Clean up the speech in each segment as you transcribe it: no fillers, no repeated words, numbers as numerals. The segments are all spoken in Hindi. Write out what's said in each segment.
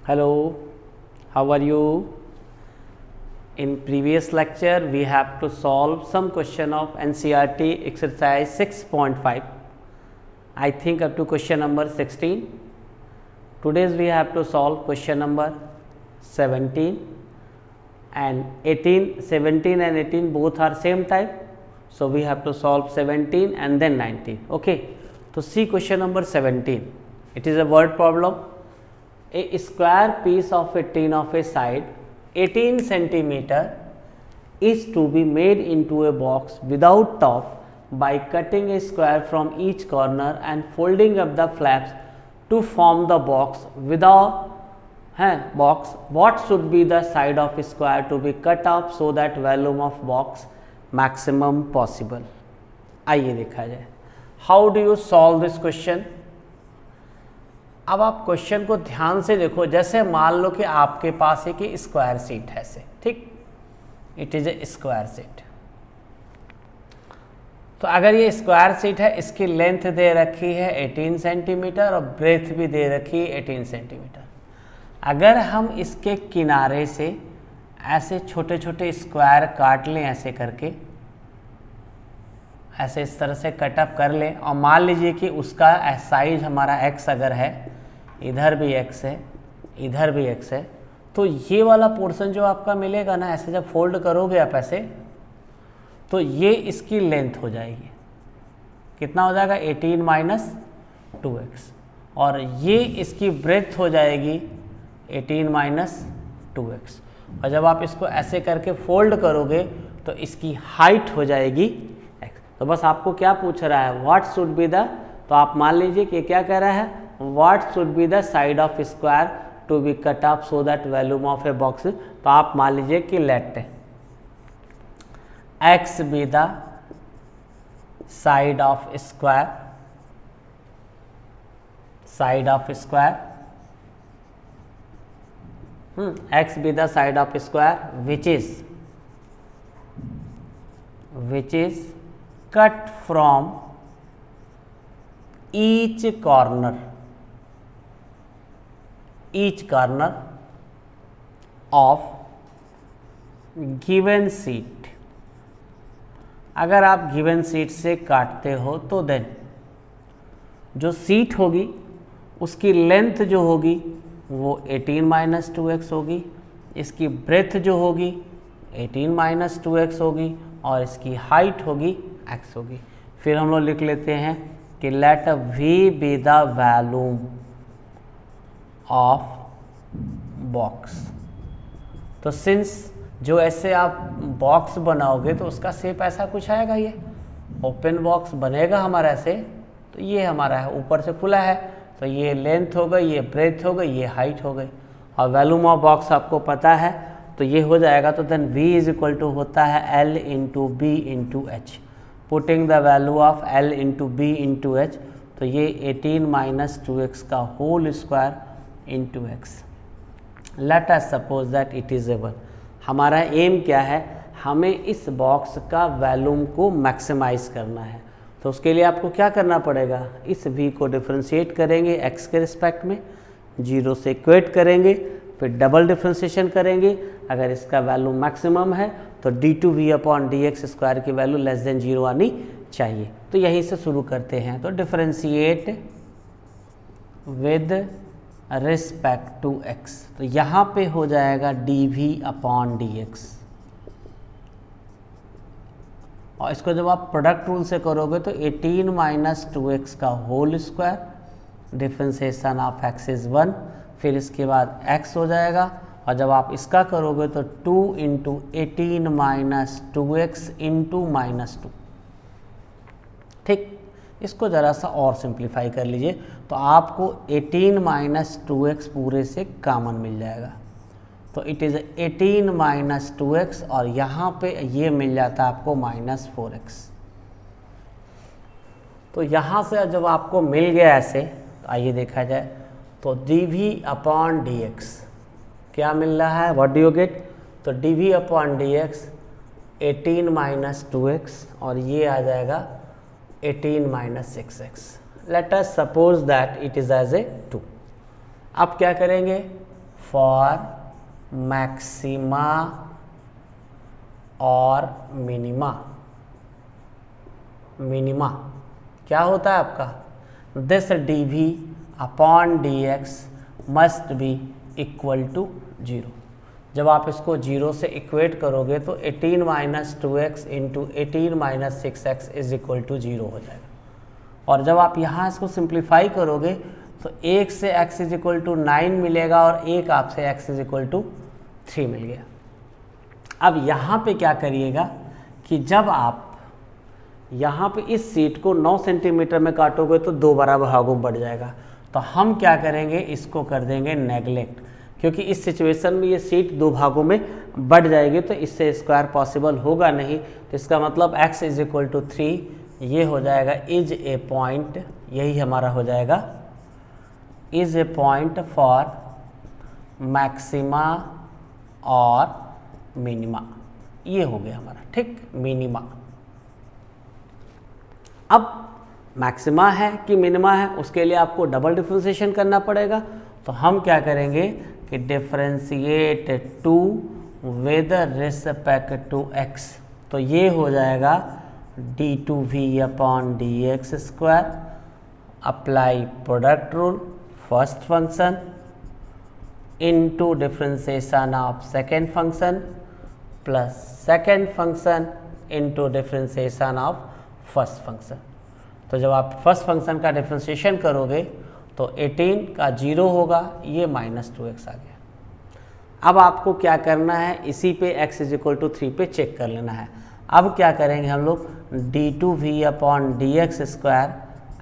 Hello, how are you? In previous lecture, we have to solve some question of NCERT exercise 6.5. I think up to question number 16. Today we have to solve question number 17 and 18. 17 and 18 both are same type. So we have to solve 17 and then 19. Okay. So see question number 17. It is a word problem. A square piece of a tin of a side 18 centimeter is to be made into a box without top by cutting a square from each corner and folding up the flaps to form the box without box. What should be the side of a square to be cut off so that volume of box maximum possible? आइए देखा जाए how do you solve this question. अब आप क्वेश्चन को ध्यान से देखो. जैसे मान लो कि आपके पास एक स्क्वायर शीट है से, ठीक, it is a square sheet. तो अगर ये स्क्वायर शीट है, इसकी लेंथ दे रखी है 18 सेंटीमीटर और ब्रेथ भी दे रखी है 18 सेंटीमीटर. अगर हम इसके किनारे से ऐसे छोटे छोटे स्क्वायर काट लें, ऐसे करके ऐसे इस तरह से कटअप कर लें, और मान लीजिए कि उसका साइज हमारा x अगर है, इधर भी x है, इधर भी x है, तो ये वाला पोर्शन जो आपका मिलेगा ना, ऐसे जब फोल्ड करोगे आप ऐसे, तो ये इसकी लेंथ हो जाएगी. कितना हो जाएगा? 18 माइनस 2x. और ये इसकी ब्रेथ हो जाएगी 18 माइनस 2x. और जब आप इसको ऐसे करके फोल्ड करोगे तो इसकी हाइट हो जाएगी x. तो बस आपको क्या पूछ रहा है, व्हाट शुड बी द, तो आप मान लीजिए कि क्या कह रहा है, what should be the side of square to be cut off so that volume of a box. तो आप मान लीजिए कि let x be the side of square, side of square, x be the side of square which is cut from each corner of given sheet. अगर आप गिवन सीट से काटते हो तो देन जो सीट होगी उसकी लेंथ जो होगी वो 18 माइनस 2x होगी, इसकी ब्रेथ जो होगी 18 माइनस 2x होगी, और इसकी हाइट होगी x होगी. फिर हम लोग लिख लेते हैं कि let v be the volume of box. तो सिंस जो ऐसे आप बॉक्स बनाओगे तो उसका शेप ऐसा कुछ आएगा, ये ओपन बॉक्स बनेगा हमारा ऐसे. तो ये हमारा है, ऊपर से खुला है, तो ये लेंथ हो गई, ये ब्रेथ हो गई, ये हाइट हो गई, और वॉल्यूम ऑफ बॉक्स आपको पता है, तो ये हो जाएगा. तो then v is equal to होता है L into b into h. Putting the value of L into b into h, तो ये 18 माइनस 2x का whole square into x. Let us suppose that it is able. हमारा एम क्या है, हमें इस बॉक्स का वॉल्यूम को मैक्सिमाइज करना है. तो उसके लिए आपको क्या करना पड़ेगा, इस v को डिफ्रेंशिएट करेंगे x के रिस्पेक्ट में, 0 से इक्वेट करेंगे, फिर डबल डिफ्रेंशिएशन करेंगे. अगर इसका वैल्यू मैक्सिमम है तो d2v अपॉन dx स्क्वायर की वैल्यू लेस देन 0 आनी चाहिए. तो यहीं से शुरू करते हैं. तो differentiate with respect to x, तो यहाँ पे हो जाएगा dv अपॉन dx. और इसको जब आप प्रोडक्ट रूल से करोगे तो 18 माइनस 2x का whole square, differentiation of x is 1, फिर इसके बाद x हो जाएगा. और जब आप इसका करोगे तो 2 into 18 minus 2x into minus 2. ठीक, इसको ज़रा सा और सिंप्लीफाई कर लीजिए तो आपको 18 माइनस 2x पूरे से कॉमन मिल जाएगा. तो इट इज़ 18 माइनस 2x, और यहाँ पे ये मिल जाता है आपको माइनस 4x. तो यहाँ से जब आपको मिल गया ऐसे, तो आइए देखा जाए, तो dv अपॉन dx क्या मिल रहा है, व्हाट डू यू गेट. तो dv upon dx 18 minus 2x, और ये आ जाएगा 18 minus 6x. Let us suppose that it is as a 2. अब क्या करेंगे, फॉर मैक्सिमा और मिनिमा। मिनिमा क्या होता है आपका, this dv upon dx must be equal to 0। जब आप इसको 0 से इक्वेट करोगे तो 18 minus 2x into 18 minus 6x is equal to 0 हो जाएगा। और जब आप यहाँ इसको सिंप्लीफाई करोगे तो 1 से x इज इक्वल टू 9 मिलेगा और 1 आपसे x इज इक्वल टू 3 मिल गया। अब यहाँ पे क्या करिएगा कि जब आप यहाँ पे इस सीट को 9 सेंटीमीटर में काटोगे तो 2 बराबर भागों में बढ़ जाएगा। तो हम क्या करेंगे, इसको कर देंगे नेगलेक्ट, क्योंकि इस सिचुएशन में ये सीट 2 भागों में बढ़ जाएगी तो इससे स्क्वायर पॉसिबल होगा नहीं। तो इसका मतलब x इज इक्वल टू 3 ये हो जाएगा इज ए पॉइंट, यही हमारा हो जाएगा is a point for maxima और मिनिमा। ये हो गया हमारा, ठीक, मिनिमा। अब मैक्सिमा है कि मिनिमा है उसके लिए आपको डबल डिफरेंशिएशन करना पड़ेगा। तो हम क्या करेंगे कि differentiate to with respect to x। तो ये हो जाएगा d2v upon dx square, apply product rule, first function into differentiation of second function plus second function into differentiation of first function. तो जब आप फर्स्ट फंक्शन का डिफरेंशिएशन करोगे तो 18 का 0 होगा, ये माइनस 2x आ गया। अब आपको क्या करना है, इसी पे x इज इक्वल टू 3 पे चेक कर लेना है। अब क्या करेंगे हम लोग, d2v upon dx square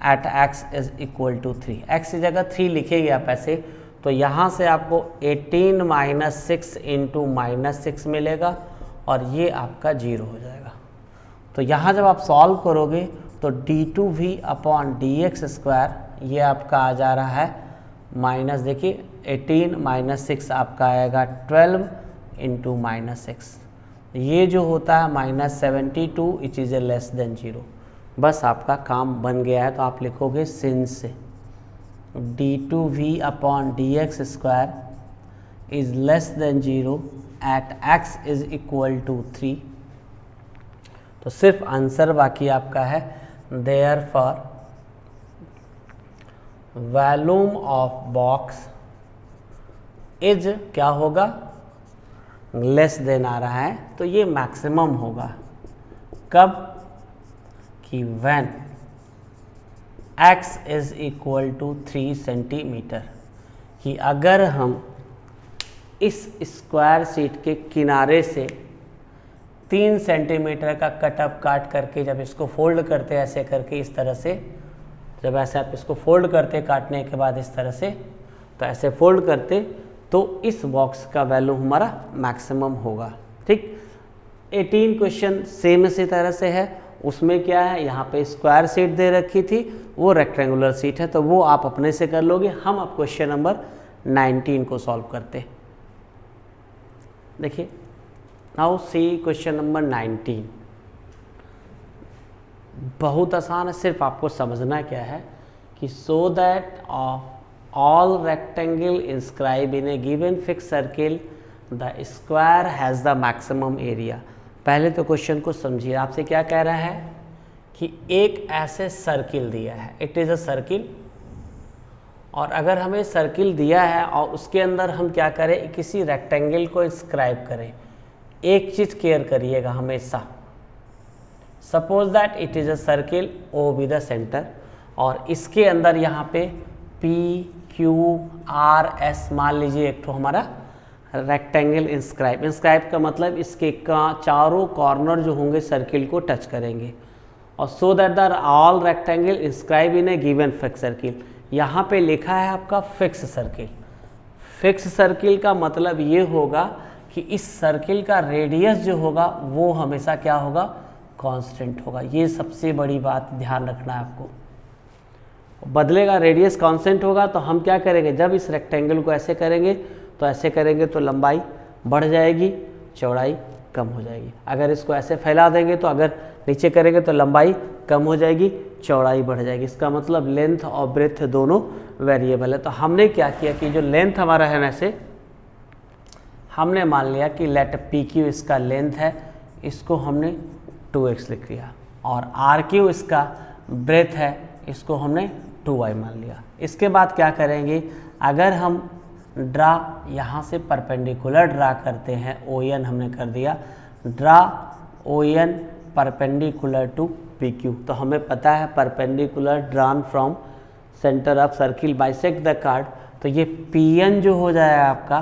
at x is equal to 3। x की जगह 3 लिखेंगे आप ऐसे, तो यहाँ से आपको 18 माइनस 6 इंटू माइनस 6 मिलेगा और ये आपका 0 हो जाएगा। तो यहाँ जब आप सॉल्व करोगे तो d2v अपॉन dx स्क्वायर ये आपका आ जा रहा है माइनस, देखिए 18 माइनस 6 आपका आएगा 12 इंटू माइनस 6, ये जो होता है minus 72 etch is a less than 0। बस आपका काम बन गया है। तो आप लिखोगे since d2v upon dx square is less than 0 at x is equal to 3। तो सिर्फ आंसर बाकी आपका है, therefore volume of box is क्या होगा, लेस देन आ रहा है तो ये मैक्सिमम होगा। कब कि when x is equal to 3 centimetre, कि अगर हम इस स्क्वायर शीट के किनारे से 3 सेंटीमीटर का कटअप काट करके जब इसको फोल्ड करते ऐसे करके इस तरह से, जब ऐसे आप इसको फोल्ड करते काटने के बाद इस तरह से, तो ऐसे फोल्ड करते तो इस बॉक्स का वैल्यू हमारा मैक्सिमम होगा। ठीक, 18 क्वेश्चन सेम इसी तरह से है। उसमें क्या है, यहाँ पे स्क्वायर शीट दे रखी थी, वो रेक्टेंगुलर शीट है, तो वो आप अपने से कर लोगे। हम अब क्वेश्चन नंबर 19 को सॉल्व करते। देखिए, नाउ सी क्वेश्चन नंबर 19। बहुत आसान है, सिर्फ आपको समझना क्या है कि so that of all rectangle inscribe in A given fix circle the square has the maximum area. पहले तो क्वेश्चन को समझिए, आपसे क्या कह रहा है कि एक ऐसे सर्किल दिया है, इट इज़ अ सर्किल, और अगर हमें सर्किल दिया है और उसके अंदर हम क्या करें, किसी रेक्टेंगल को इंस्क्राइब करें। एक चीज़ केयर करिएगा हमेशा, suppose that it is a circle, O be the centre, और इसके अंदर यहाँ पे P Q R S मान लीजिए एक तो हमारा रेक्टेंगल इंस्क्राइब। इंस्क्राइब का मतलब इसके चारों कॉर्नर जो होंगे सर्किल को टच करेंगे, और सो that the all rectangle inscribe in A given fix circle. यहाँ पे लिखा है आपका फिक्स सर्किल। फिक्स सर्किल का मतलब ये होगा कि इस सर्किल का रेडियस जो होगा वो हमेशा क्या होगा, कांस्टेंट होगा। ये सबसे बड़ी बात ध्यान रखना है आपको, बदलेगा, रेडियस कांस्टेंट होगा। तो हम क्या करेंगे, जब इस रेक्टेंगल को ऐसे करेंगे तो ऐसे करेंगे तो लंबाई बढ़ जाएगी, चौड़ाई कम हो जाएगी। अगर इसको ऐसे फैला देंगे तो अगर नीचे करेंगे तो लंबाई कम हो जाएगी, चौड़ाई बढ़ जाएगी। इसका मतलब लेंथ और ब्रेथ दोनों वेरिएबल है। तो हमने क्या किया कि जो लेंथ हमारा है, वैसे हमने मान लिया कि लेट पी क्यू इसका लेंथ है, इसको हमने 2x लिख लिया, और आर क्यू इसका ब्रेथ है, इसको हमने 2y मान लिया। इसके बाद क्या करेंगे, अगर हम ड्रा यहाँ से परपेंडिकुलर ड्रा करते हैं, ओ एन हमने कर दिया, draw O N perpendicular to P Q, तो हमें पता है perpendicular drawn from centre of circle bisect the chord, तो ये पी एन जो हो जाएगा आपका,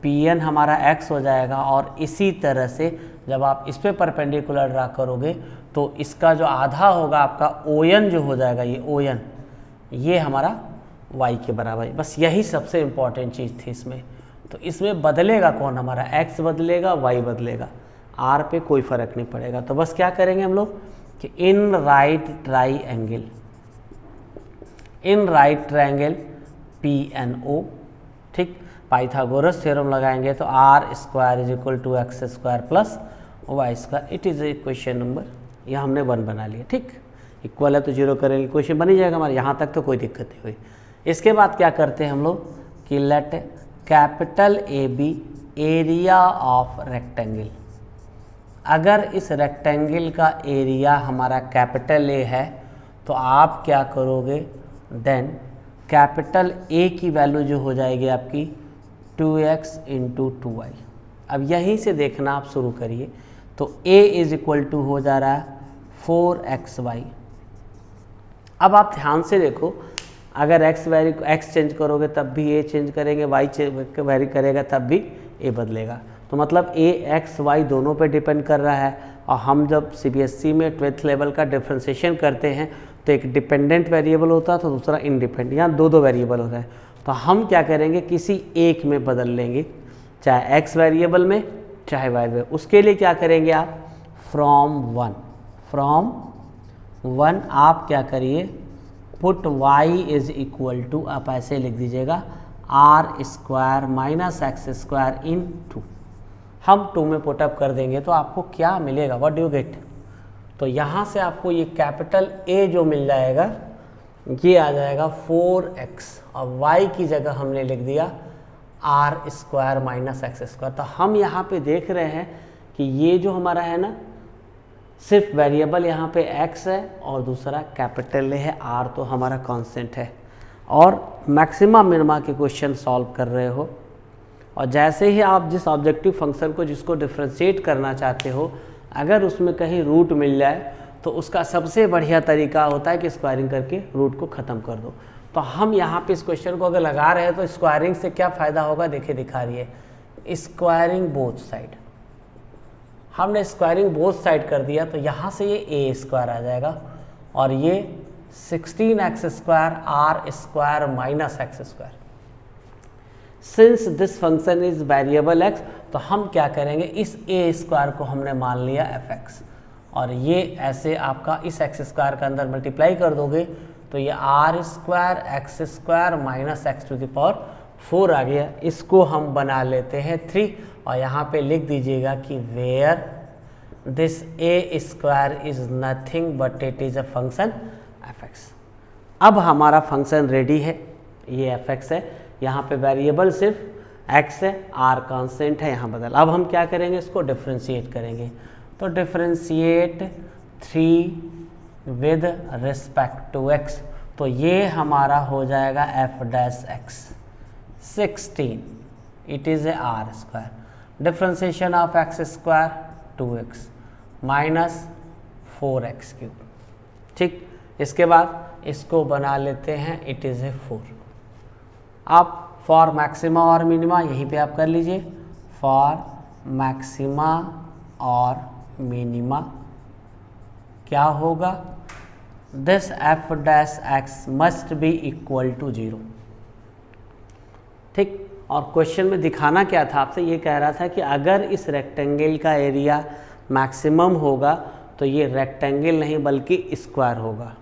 पी एन हमारा x हो जाएगा, और इसी तरह से जब आप इस पर परपेंडिकुलर ड्रा करोगे तो इसका जो आधा होगा आपका ओ एन जो हो जाएगा, ये ओ एन ये हमारा y के बराबर है। बस यही सबसे इम्पॉर्टेंट चीज़ थी इसमें। तो इसमें बदलेगा कौन, हमारा x बदलेगा, y बदलेगा, r पे कोई फ़र्क नहीं पड़ेगा। तो बस क्या करेंगे हम लोग कि इन राइट ट्राइंगल PNO, ठीक, पाइथागोरस थ्योरम लगाएंगे तो r square is equal to x square plus y square, it is equation number, यह हमने 1 बना लिया, ठीक, इक्वल है तो 0 करेंगे, इक्वेशन बन ही जाएगा हमारे, यहाँ तक तो कोई दिक्कत नहीं हुई। इसके बाद क्या करते हैं हम लोग कि let capital A B area of rectangle, अगर इस रेक्टेंगल का एरिया हमारा कैपिटल ए है तो आप क्या करोगे, देन कैपिटल ए की वैल्यू जो हो जाएगी आपकी 2x इंटू 2y। अब यहीं से देखना आप शुरू करिए, तो a इज इक्वल टू हो जा रहा है 4xy। अब आप ध्यान से देखो, अगर x चेंज करोगे तब भी a चेंज करेंगे, y वेरी करेगा तब भी a बदलेगा, तो मतलब a x y दोनों पे डिपेंड कर रहा है। और हम जब CBSE में 12th लेवल का डिफ्रेंसिएशन करते हैं तो एक डिपेंडेंट वेरिएबल होता है तो दूसरा इंडिपेंडेंट, यहाँ दो वेरिएबल होता है। तो हम क्या करेंगे, किसी एक में बदल लेंगे, चाहे x वेरिएबल में चाहे y वेरिएबल। उसके लिए क्या करेंगे आप, फ्रॉम वन आप क्या करिए, put y is equal to, आप ऐसे लिख दीजिएगा r square minus x square in 2, हम 2 में पुटअप कर देंगे तो आपको क्या मिलेगा, व्हाट डू यू गेट। तो यहाँ से आपको ये कैपिटल A जो मिल जाएगा, ये आ जाएगा 4x, और y की जगह हमने लिख दिया r square minus x square. तो हम यहाँ पे देख रहे हैं कि ये जो हमारा है ना, सिर्फ वेरिएबल यहाँ पे x है और दूसरा कैपिटल A है, r तो हमारा कांस्टेंट है। और मैक्सिमा मिनिमा के क्वेश्चन सॉल्व कर रहे हो, और जैसे ही आप जिस ऑब्जेक्टिव फंक्शन को जिसको डिफ्रेंशिएट करना चाहते हो, अगर उसमें कहीं रूट मिल जाए तो उसका सबसे बढ़िया तरीका होता है कि स्क्वायरिंग करके रूट को ख़त्म कर दो। तो हम यहाँ पे इस क्वेश्चन को अगर लगा रहे हैं तो स्क्वायरिंग से क्या फ़ायदा होगा, देखिए दिखा रही है, स्क्वायरिंग बोथ साइड। हमने स्क्वायरिंग बोथ साइड कर दिया तो यहाँ से ये a स्क्वायर आ जाएगा, और ये 16x square r square minus x square. Since this function is variable x, तो हम क्या करेंगे, इस a स्क्वायर को हमने मान लिया fx, और ये ऐसे आपका इस एक्स स्क्वायर के अंदर मल्टीप्लाई कर दोगे तो ये r square x square minus x to the power 4 आ गया। इसको हम बना लेते हैं 3, और यहाँ पे लिख दीजिएगा कि where this a square is nothing but it is a function fx। अब हमारा फंक्शन रेडी है, ये fx है, यहाँ पे वेरिएबल सिर्फ x है, r कांस्टेंट है, यहाँ बदल। अब हम क्या करेंगे, इसको डिफ्रेंशिएट करेंगे, तो differentiate 3 with respect to x, तो ये हमारा हो जाएगा f dash x 16, it is a r square, differentiation of x square 2x minus 4x cube, ठीक। इसके बाद इसको बना लेते हैं, इट इज़ ए 4। आप फॉर मैक्सिमा और मिनिमा यहीं पे आप कर लीजिए, फॉर मैक्सिमा और मिनिमा क्या होगा, this f dash x must be equal to 0, ठीक। और क्वेश्चन में दिखाना क्या था आपसे, ये कह रहा था कि अगर इस रेक्टेंगल का एरिया मैक्सिमम होगा तो ये रेक्टेंगल नहीं बल्कि स्क्वायर होगा।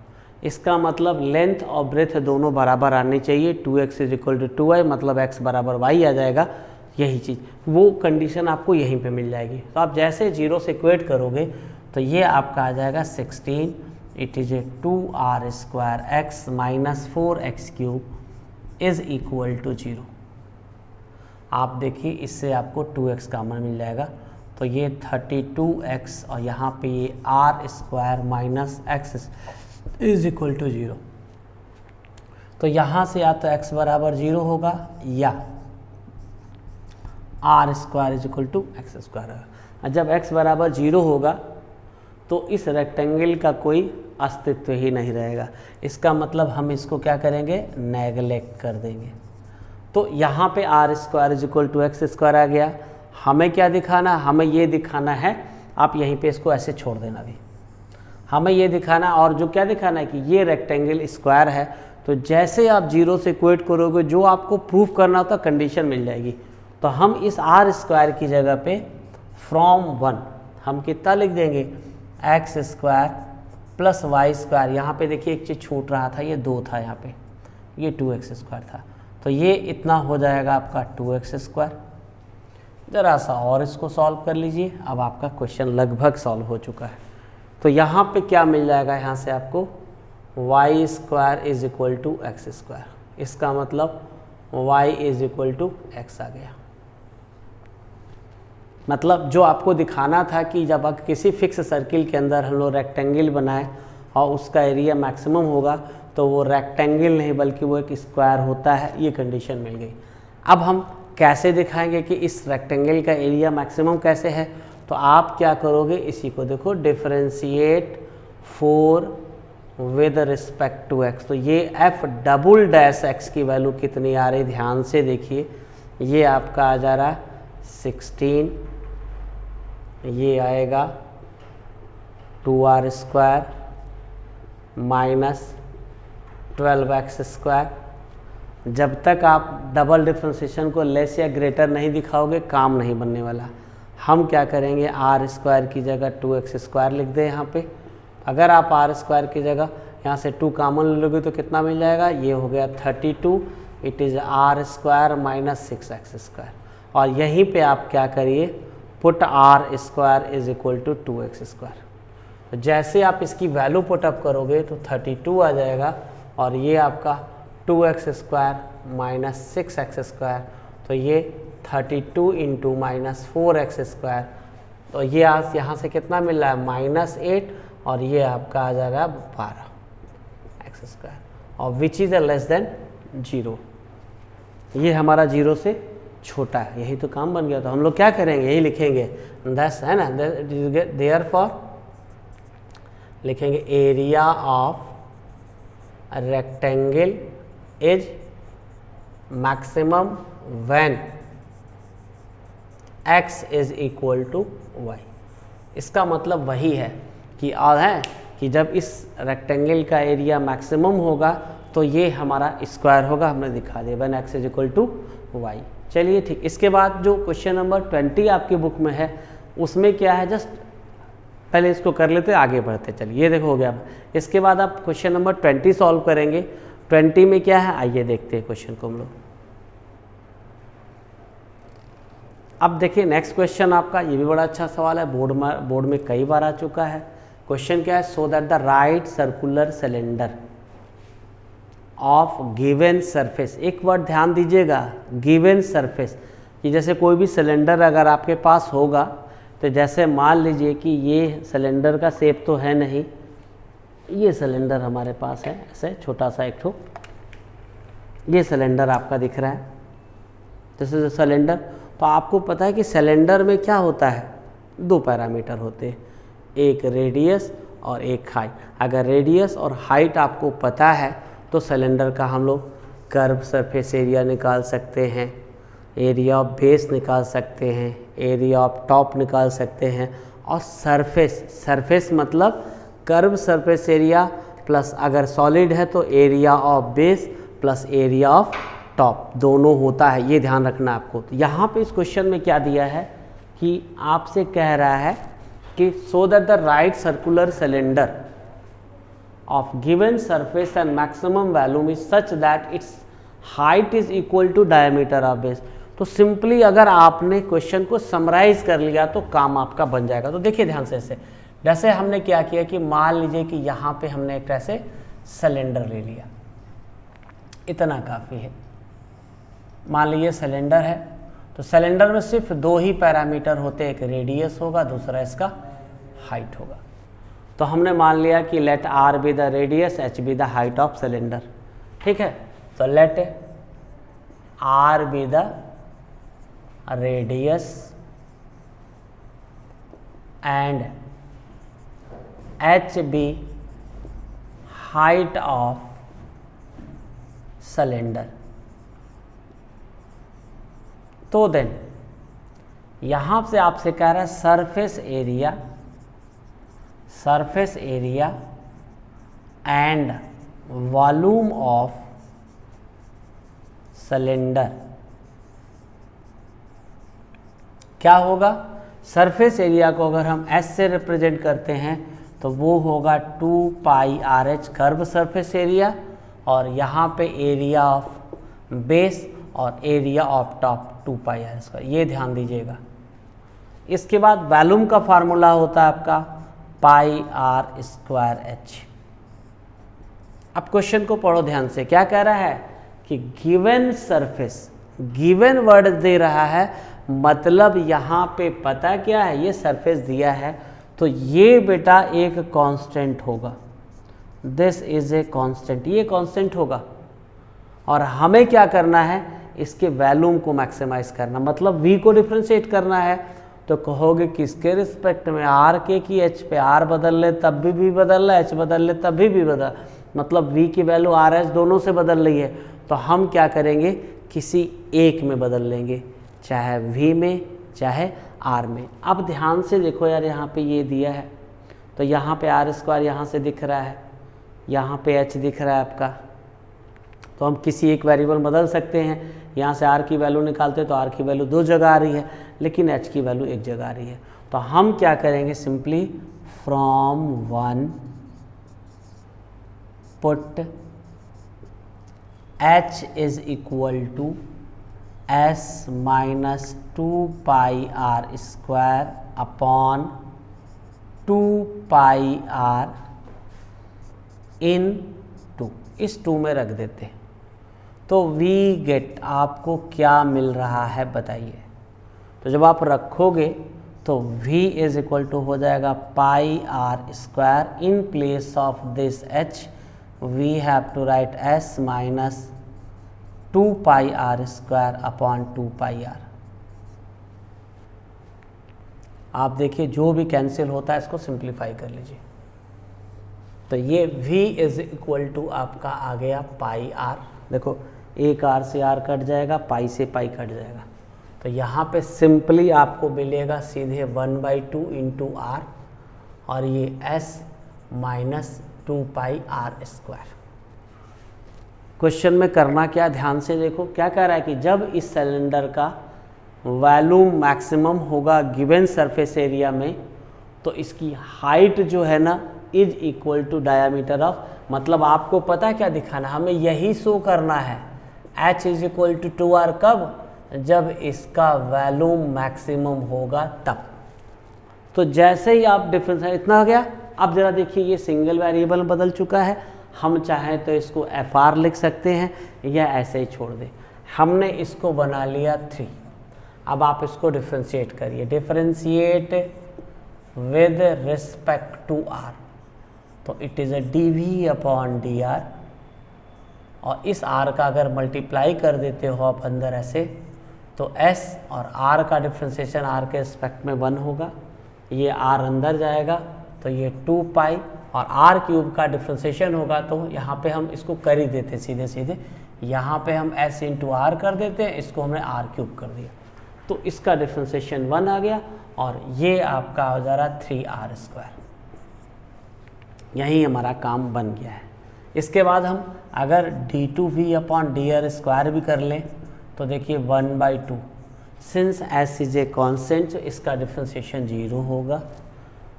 इसका मतलब लेंथ और ब्रेथ दोनों बराबर आनी चाहिए, 2x is equal to 2y, मतलब x बराबर y आ जाएगा। यही चीज़, वो कंडीशन आपको यहीं पे मिल जाएगी। तो आप जैसे 0 से इक्वेट करोगे तो ये आपका आ जाएगा 16, it is a 2r square x minus 4x cube is equal to 0। आप देखिए इससे आपको 2x कॉमन मिल जाएगा, तो ये 32x और यहाँ पे ये r square minus x is equal to 0। तो यहाँ से या तो x बराबर 0 होगा या r square is equal to x square होगा। जब x बराबर 0 होगा तो इस रेक्टेंगल का कोई अस्तित्व ही नहीं रहेगा। इसका मतलब हम इसको क्या करेंगे, नेगलेक्ट कर देंगे। तो यहाँ पे R square is equal to x square आ गया। हमें क्या दिखाना, हमें ये दिखाना है, आप यहीं पे इसको ऐसे छोड़ देना भी, हमें ये दिखाना, और जो क्या दिखाना है कि ये रेक्टेंगल स्क्वायर है। तो जैसे आप 0 से इक्वेट करोगे, जो आपको प्रूफ करना होता कंडीशन मिल जाएगी। तो हम इस आर स्क्वायर की जगह पे फ्रॉम 1 हम कितना लिख देंगे, x square plus y square. यहाँ पे देखिए एक चीज़ छूट रहा था, ये 2 था, यहाँ पे ये 2x स्क्वायर था, तो ये इतना हो जाएगा आपका 2x स्क्वायर। ज़रा सा और इसको सॉल्व कर लीजिए, अब आपका क्वेश्चन लगभग सॉल्व हो चुका है। तो यहाँ पे क्या मिल जाएगा, यहाँ से आपको Y square is equal to x square. इसका मतलब y is equal to x आ गया। मतलब जो आपको दिखाना था कि जब आप किसी फिक्स सर्किल के अंदर हम लोग रेक्टेंगल बनाए और उसका एरिया मैक्सिमम होगा, तो वो रेक्टेंगल नहीं बल्कि वो एक स्क्वायर होता है, ये कंडीशन मिल गई। अब हम कैसे दिखाएंगे कि इस रेक्टेंगल का एरिया मैक्सिमम कैसे है, तो आप क्या करोगे, इसी को देखो, differentiate 4 with respect to x। तो ये f डबल डैश x की वैल्यू कितनी आ रही, ध्यान से देखिए, ये आपका आ जा रहा 16, ये आएगा 2r square minus 12x square. जब तक आप डबल डिफ्रेंशिएशन को लेस या ग्रेटर नहीं दिखाओगे, काम नहीं बनने वाला। हम क्या करेंगे, आर स्क्वायर की जगह 2x स्क्वायर लिख दें यहाँ पे। अगर आप आर स्क्वायर की जगह यहाँ से 2 कॉमन ले लोगे तो कितना मिल जाएगा, ये हो गया 32, it is r square minus 6x square. और यहीं पे आप क्या करिए, put r square is equal to 2x square. तो जैसे आप इसकी वैल्यू पुट अप करोगे तो 32 आ जाएगा, और ये आपका 2x square minus 6x square, तो ये 32 इंटू माइनस 4x स्क्वायर। तो ये आज यहाँ से कितना मिल रहा है, -8, और ये आपका आ जाएगा 12x स्क्वायर, और विच इज़ लेस देन 0। ये हमारा 0 से छोटा है, यही तो काम बन गया। तो हम लोग क्या करेंगे, यही लिखेंगे, दस है ना, देयरफॉर लिखेंगे area of rectangle is maximum when x is equal to y। इसका मतलब वही है कि कि जब इस रेक्टेंगल का एरिया मैक्सिमम होगा तो ये हमारा स्क्वायर होगा, हमने दिखा दिया, when x is equal to y। चलिए ठीक, इसके बाद जो क्वेश्चन नंबर 20 आपकी बुक में है, उसमें क्या है, जस्ट पहले इसको कर लेते, आगे बढ़ते। चलिए, ये देखो हो गया। इसके बाद आप क्वेश्चन नंबर 20 सॉल्व करेंगे। 20 में क्या है, आइए देखते हैं क्वेश्चन को हम लोग। अब देखिए नेक्स्ट क्वेश्चन आपका, ये भी बड़ा अच्छा सवाल है, बोर्ड में कई बार आ चुका है। क्वेश्चन क्या है, सो that the right circular cylinder of given surface. एक वर्ड ध्यान दीजिएगा, गिवन सरफेस, कि जैसे कोई भी सिलेंडर अगर आपके पास होगा, तो जैसे मान लीजिए कि ये सिलेंडर का शेप तो है नहीं, ये सिलेंडर हमारे पास है, ऐसे छोटा सा एक ठो, ये सिलेंडर आपका दिख रहा है, जैसे सिलेंडर। तो आपको पता है कि सिलेंडर में क्या होता है, 2 पैरामीटर होते हैं, एक रेडियस और एक हाइट। अगर रेडियस और हाइट आपको पता है तो सिलेंडर का हम लोग कर्व सरफेस एरिया निकाल सकते हैं, एरिया ऑफ बेस निकाल सकते हैं, एरिया ऑफ टॉप निकाल सकते हैं, और सरफेस मतलब कर्व सरफेस एरिया प्लस अगर सॉलिड है तो area of base plus area of top, दोनों होता है, ये ध्यान रखना आपको। तो यहाँ पे इस क्वेश्चन में क्या दिया है कि आपसे कह रहा है कि so that the right circular cylinder of given surface and maximum volume is such that its height is equal to diameter of base। तो सिंपली अगर आपने क्वेश्चन को समराइज कर लिया तो काम आपका बन जाएगा। तो देखिए ध्यान से, ऐसे जैसे हमने क्या किया कि मान लीजिए कि यहाँ पे हमने एक ऐसे सिलेंडर ले लिया, इतना काफ़ी है, मान लीजिए सिलेंडर है, तो सिलेंडर में सिर्फ दो ही पैरामीटर होते हैं, एक रेडियस होगा, दूसरा इसका हाइट होगा। तो हमने मान लिया कि let r be the radius, h be the height of cylinder. ठीक है, तो let r be the radius and h be height of cylinder. तो देन यहां से आपसे कह रहा है surface area and volume of cylinder. क्या होगा, सरफेस एरिया को अगर हम एस से रिप्रेजेंट करते हैं तो वो होगा 2 pi R H curve surface area, और यहाँ पे एरिया ऑफ बेस और area of top 2 pi are square. ये ध्यान दीजिएगा। इसके बाद वॉल्यूम का फार्मूला होता है आपका पाई आर स्क्वायर एच। अब क्वेश्चन को पढ़ो ध्यान से, क्या कह रहा है कि गिवन सरफेस, गिवन वर्ड दे रहा है, मतलब यहाँ पे पता क्या है, ये सरफेस दिया है तो ये बेटा एक कांस्टेंट होगा, दिस इज ए कांस्टेंट, ये कांस्टेंट होगा। और हमें क्या करना है, इसके वैल्यूम को मैक्सिमाइज करना, मतलब v को डिफ्रेंशिएट करना है। तो कहोगे किसके रिस्पेक्ट में, आर के की एच पे, आर बदल ले तब भी बदल रहा है, एच बदल ले तब भी बदल, मतलब v की वैल्यू आर एच दोनों से बदल रही है। तो हम क्या करेंगे, किसी एक में बदल लेंगे, चाहे v में चाहे r में। अब ध्यान से देखो यार, यहाँ पे ये दिया है तो यहाँ पे आर स्क्वायर यहाँ से दिख रहा है, यहाँ पे h दिख रहा है आपका, तो हम किसी एक वेरिएबल बदल सकते हैं। यहाँ से r की वैल्यू निकालते हैं तो r की वैल्यू 2 जगह आ रही है, लेकिन h की वैल्यू 1 जगह आ रही है। तो हम क्या करेंगे, simply from 1 put h is equal to s minus 2 pi are square upon 2 pi r in 2, इस 2 में रख देते हैं। तो वी गेट, आपको क्या मिल रहा है बताइए। तो जब आप रखोगे तो v इज इक्वल टू हो जाएगा pi are square, in place of this h we have to write s minus 2 pi are square upon 2 pi R. आप देखिए जो भी कैंसिल होता है इसको सिंप्लीफाई कर लीजिए। तो ये v इज इक्वल टू आपका आ गया पाई आर, देखो एक आर से आर कट जाएगा, पाई से पाई कट जाएगा, तो यहाँ पे सिंपली आपको मिलेगा सीधे 1/2 इंटू आर, और ये s minus 2 pi are square. Question में करना क्या, ध्यान से देखो, क्या कह रहा है कि जब इस सिलेंडर का वॉल्यूम मैक्सिमम होगा गिवन सरफेस एरिया में, तो इसकी हाइट जो है ना is equal to diameter of, मतलब आपको पता है क्या दिखाना, हमें यही शो करना है, h is equal to 2r कब, जब इसका वॉल्यूम मैक्सिमम होगा तब। तो जैसे ही आप डिफरेंस है, इतना हो गया। अब जरा देखिए ये सिंगल वेरिएबल बदल चुका है, हम चाहें तो इसको fr लिख सकते हैं या ऐसे ही छोड़ दें। हमने इसको बना लिया 3। अब आप इसको डिफ्रेंशिएट करिए, differentiate with respect to r, तो it is a dv upon dr, और इस r का अगर मल्टीप्लाई कर देते हो आप अंदर ऐसे, तो s और r का डिफ्रेंशिएशन r के रिस्पेक्ट में 1 होगा, ये r अंदर जाएगा तो ये 2 पाई, और r क्यूब का डिफ्रेंशिएशन होगा, तो यहाँ पे हम इसको कर ही देते सीधे सीधे, यहाँ पे हम s इंटू आर कर देते हैं, इसको हमने r क्यूब कर दिया, तो इसका डिफ्रेंशिएशन 1 आ गया, और ये आपका हो जा रहा 3r स्क्वायर। यही हमारा काम बन गया है। इसके बाद हम अगर d2v अपॉन dr स्क्वायर भी कर लें तो देखिए 1/2, since s is a constant इसका डिफ्रेंशिएशन 0 होगा,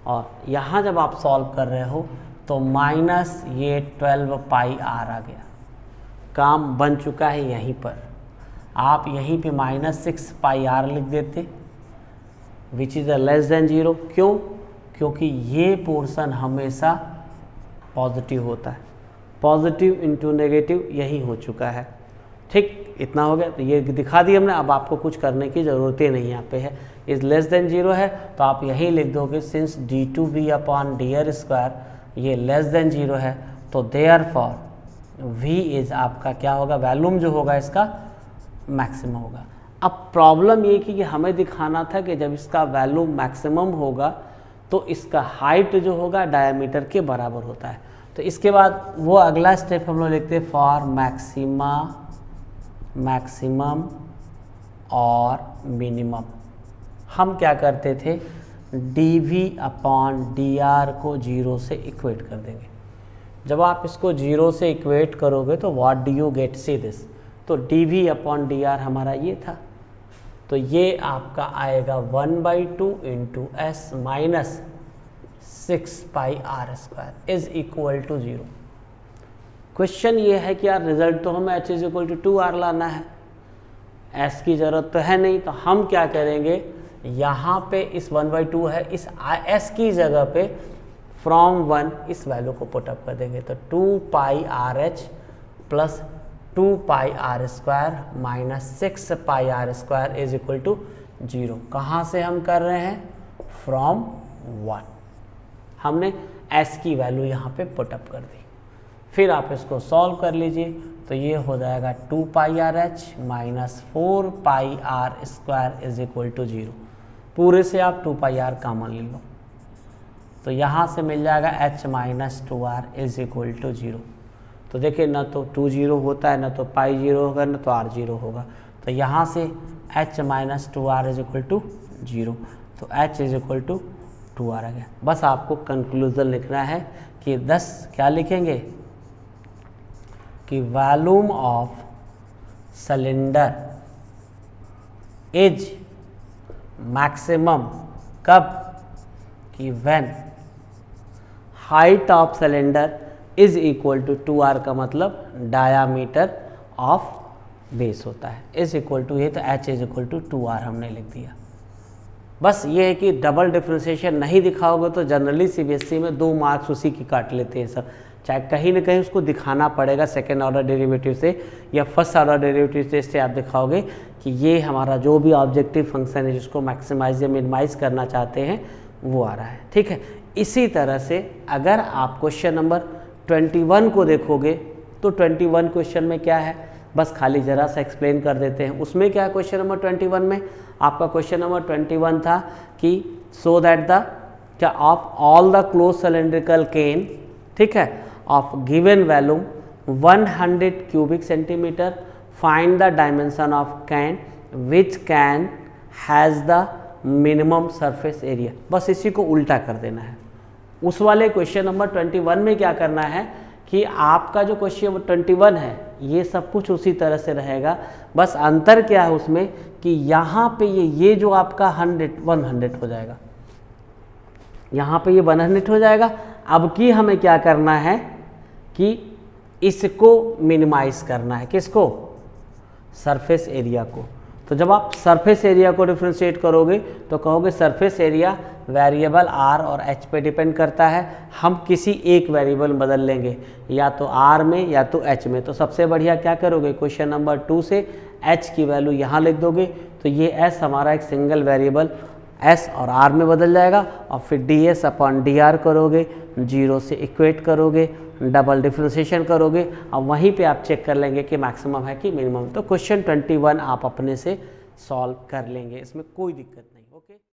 और यहाँ जब आप सॉल्व कर रहे हो तो माइनस ये 12 पाई आर आ गया। काम बन चुका है यहीं पर, आप यहीं पे माइनस 6 पाई आर लिख देते, which is a less than 0। क्यों? क्योंकि ये पोर्शन हमेशा पॉजिटिव होता है, पॉजिटिव इंटू नेगेटिव यही हो चुका है। ठीक, इतना हो गया। तो ये दिखा दिया हमने, अब आपको कुछ करने की ज़रूरत ही नहीं यहाँ पे है। इज़ लेस देन 0 है तो आप यहीं लिख दोगे since d2v upon dr square ये लेस देन 0 है, तो देयरफॉर v इज़ आपका क्या होगा, वैल्यूम जो होगा इसका मैक्सिमम होगा। अब प्रॉब्लम ये कि हमें दिखाना था कि जब इसका वैल्यू मैक्सिमम होगा तो इसका हाइट जो होगा डायमीटर के बराबर होता है। तो इसके बाद वो अगला स्टेप हम लोग लिखते हैं फॉर मैक्सिमम और मिनिमम। हम क्या करते थे, dv अपॉन dr को 0 से इक्वेट कर देंगे। जब आप इसको 0 से इक्वेट करोगे तो what do you get, see this, तो dv अपॉन dr हमारा ये था, तो ये आपका आएगा 1/2 into s minus 6πr² is equal to 0। Question ये है कि यार रिजल्ट तो हमें h is equal to 2r लाना है, s की ज़रूरत तो है नहीं, तो हम क्या करेंगे, यहाँ पे इस 1/2 है, इस s की जगह पे फ्रॉम 1 इस वैल्यू को पुटअप कर देंगे, तो 2πrh plus 2πr² minus 6πr² is equal to 0। कहाँ से हम कर रहे हैं, फ्रॉम 1। हमने s की वैल्यू यहाँ पे पुटअप कर दी। फिर आप इसको सॉल्व कर लीजिए, तो ये हो जाएगा 2πrh minus 4πr² is equal to 0। पूरे से आप 2πr कॉमन ले लो, तो यहाँ से मिल जाएगा h minus 2r is equal to 0। तो देखिए ना तो 2 0 होता है, ना तो पाई 0 होगा, ना तो r 0 होगा, तो यहाँ से h minus 2r is equal to 0, तो h is equal to 2r आ गया। बस आपको कंक्लूजन लिखना है कि 10 क्या लिखेंगे कि volume of cylinder is maximum कब, कि when height of cylinder is equal to 2r का मतलब डायामीटर ऑफ बेस होता है, इज इक्वल टू ये, तो h is equal to 2r हमने लिख दिया। बस ये है कि डबल डिफ्रेंशिएशन नहीं दिखाओगे तो जनरली सीबीएसई में 2 मार्क्स उसी की काट लेते हैं सब, चाहे कहीं ना कहीं उसको दिखाना पड़ेगा सेकेंड ऑर्डर डेरिवेटिव से या फर्स्ट ऑर्डर डेरिवेटिव से। इससे आप दिखाओगे कि ये हमारा जो भी ऑब्जेक्टिव फंक्शन है जिसको मैक्सिमाइज या मिनिमाइज करना चाहते हैं वो आ रहा है, ठीक है। इसी तरह से अगर आप क्वेश्चन नंबर 21 को देखोगे तो 21 क्वेश्चन में क्या है, बस खाली ज़रा सा एक्सप्लेन कर देते हैं। उसमें क्या है क्वेश्चन नंबर 21 में, आपका क्वेश्चन नंबर 21 था कि सो दैट द क्या of all the close cylindrical can, ठीक है, of given volume 100 cubic centimetre, find the dimension of can which can has the minimum surface area. बस इसी को उल्टा कर देना है। उस वाले क्वेश्चन नंबर 21 में क्या करना है कि आपका जो क्वेश्चन 21 है ये सब कुछ उसी तरह से रहेगा, बस अंतर क्या है उसमें कि यहाँ पे ये जो आपका 100 हो जाएगा, यहाँ पे ये 100 हो जाएगा। अब की हमें क्या करना है कि इसको मिनिमाइज करना है, किसको, सरफेस एरिया को। तो जब आप सरफेस एरिया को डिफ्रेंशिएट करोगे तो कहोगे सरफेस एरिया वेरिएबल r और h पे डिपेंड करता है, हम किसी एक वेरिएबल बदल लेंगे, या तो r में या तो h में। तो सबसे बढ़िया क्या करोगे, क्वेश्चन नंबर 2 से h की वैल्यू यहाँ लिख दोगे, तो ये s हमारा एक सिंगल वेरिएबल s और r में बदल जाएगा, और फिर ds अपॉन dr करोगे, 0 से इक्वेट करोगे, डबल डिफ्रेंशिएशन करोगे, अब वहीं पे आप चेक कर लेंगे कि मैक्सिमम है कि मिनिमम। तो क्वेश्चन 21 आप अपने से सॉल्व कर लेंगे, इसमें कोई दिक्कत नहीं।